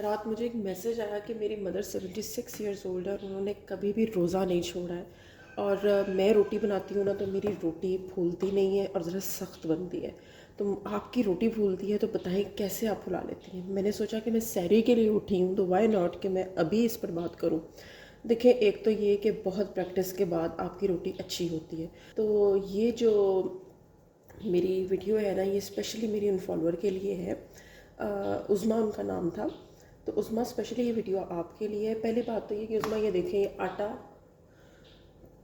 रात मुझे एक मैसेज आया कि मेरी मदर 76 इयर्स ओल्ड है और उन्होंने कभी भी रोज़ा नहीं छोड़ा है। और मैं रोटी बनाती हूँ ना तो मेरी रोटी फूलती नहीं है और ज़रा सख्त बनती है। तो आपकी रोटी फूलती है तो बताएं कैसे आप फुला लेती हैं। मैंने सोचा कि मैं सहरी के लिए उठी हूँ तो वाई नॉट कि मैं अभी इस पर बात करूँ। देखिए, एक तो ये कि बहुत प्रैक्टिस के बाद आपकी रोटी अच्छी होती है। तो ये जो मेरी वीडियो है ना, ये स्पेशली मेरी उन फॉलोअर के लिए है। उज़मा उनका नाम था। तो उज़मा, स्पेशली ये वीडियो आपके लिए है। पहली बात तो ये कि उज़मा, ये देखें, ये आटा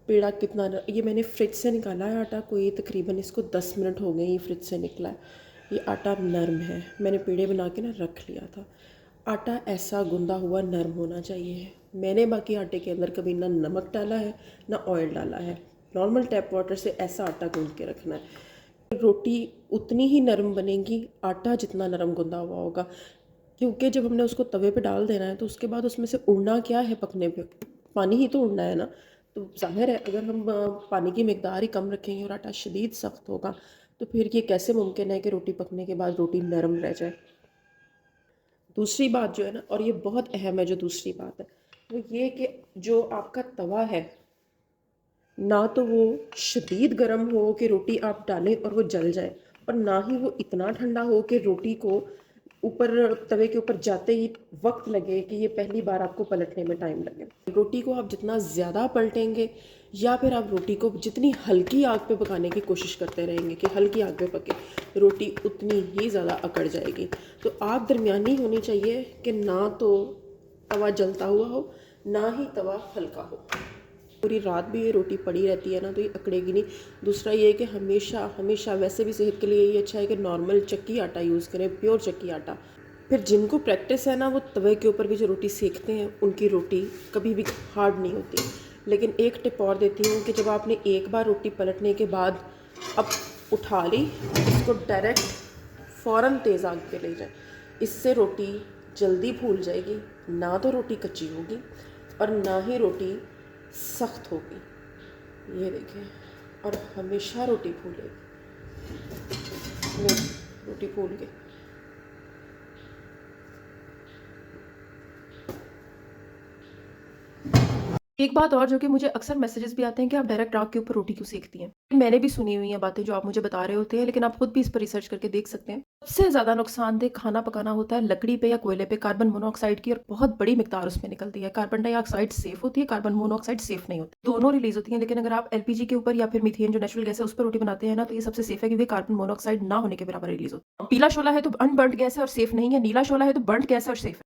पेड़ा कितना ये मैंने फ्रिज से निकाला है आटा। कोई तकरीबन इसको 10 मिनट हो गए ये फ्रिज से निकला है। ये आटा नरम है। मैंने पेड़े बना के ना रख लिया था। आटा ऐसा गूंदा हुआ नरम होना चाहिए। मैंने बाकी आटे के अंदर कभी ना नमक डाला है ना ऑयल डाला है। नॉर्मल टैप वाटर से ऐसा आटा गूंद के रखना है। रोटी उतनी ही नरम बनेगी आटा जितना नरम गूंदा हुआ होगा, क्योंकि जब हमने उसको तवे पे डाल देना है तो उसके बाद उसमें से उड़ना क्या है, पकने पे पानी ही तो उड़ना है ना। तो ज़ाहिर है अगर हम पानी की मिकदार ही कम रखेंगे और आटा शदीद सख्त होगा तो फिर ये कैसे मुमकिन है कि रोटी पकने के बाद रोटी नरम रह जाए। दूसरी बात जो है ना, और ये बहुत अहम है, जो दूसरी बात है वो ये कि जो आपका तवा है ना तो वो शदीद गर्म हो कि रोटी आप डालें और वो जल जाए, और ना ही वो इतना ठंडा हो कि रोटी को ऊपर तवे के ऊपर जाते ही वक्त लगे कि ये पहली बार आपको पलटने में टाइम लगे। रोटी को आप जितना ज़्यादा पलटेंगे या फिर आप रोटी को जितनी हल्की आग पे पकाने की कोशिश करते रहेंगे कि हल्की आग पे पके, रोटी उतनी ही ज़्यादा अकड़ जाएगी। तो आग दरमियानी होनी चाहिए कि ना तो तवा जलता हुआ हो ना ही तवा हल्का हो। पूरी रात भी ये रोटी पड़ी रहती है ना तो ये अकड़ेगी नहीं। दूसरा ये है कि हमेशा हमेशा वैसे भी सेहत के लिए ये अच्छा है कि नॉर्मल चक्की आटा यूज़ करें, प्योर चक्की आटा। फिर जिनको प्रैक्टिस है ना, वो तवे के ऊपर भी जो रोटी सेकते हैं उनकी रोटी कभी भी हार्ड नहीं होती। लेकिन एक टिप और देती हूँ कि जब आपने एक बार रोटी पलटने के बाद अब उठा ली, इसको डायरेक्ट फ़ौरन तेज़ आग पे ले जाए। इससे रोटी जल्दी फूल जाएगी, ना तो रोटी कच्ची होगी और ना ही रोटी सख्त होगी। ये देखें, और हमेशा रोटी फूलेगी। रोटी फूल गई। एक बात और जो कि मुझे अक्सर मैसेजेस भी आते हैं कि आप डायरेक्ट आग के ऊपर रोटी क्यों सेकती हैं। मैंने भी सुनी हुई हैं बातें जो आप मुझे बता रहे होते हैं, लेकिन आप खुद भी इस पर रिसर्च करके देख सकते हैं। सबसे ज़्यादा नुकसानदेह खाना पकाना होता है लकड़ी पे या कोयले पे, कार्बन मोनोऑक्साइड की, और बहुत बड़ी मिकदार उसमें निकलती है। कार्बन डाइऑक्साइड सेफ होती है, कार्बन मोनोऑक्साइड सेफ नहीं होती। दोनों रिलीज होती हैं, लेकिन अगर आप एलपीजी के ऊपर या फिर मीथेन जो नेचुरल गैस है उस पर रोटी बनाते हैं ना, तो ये सबसे सेफ है, क्योंकि कार्बन मोनोऑक्साइड ना होने के बराबर रिलीज होती है। पीला शोला है तो अनबर्न्ड गैस है और सेफ नहीं है, नीला शोला है तो बर्न्ड गैस है और सेफ है।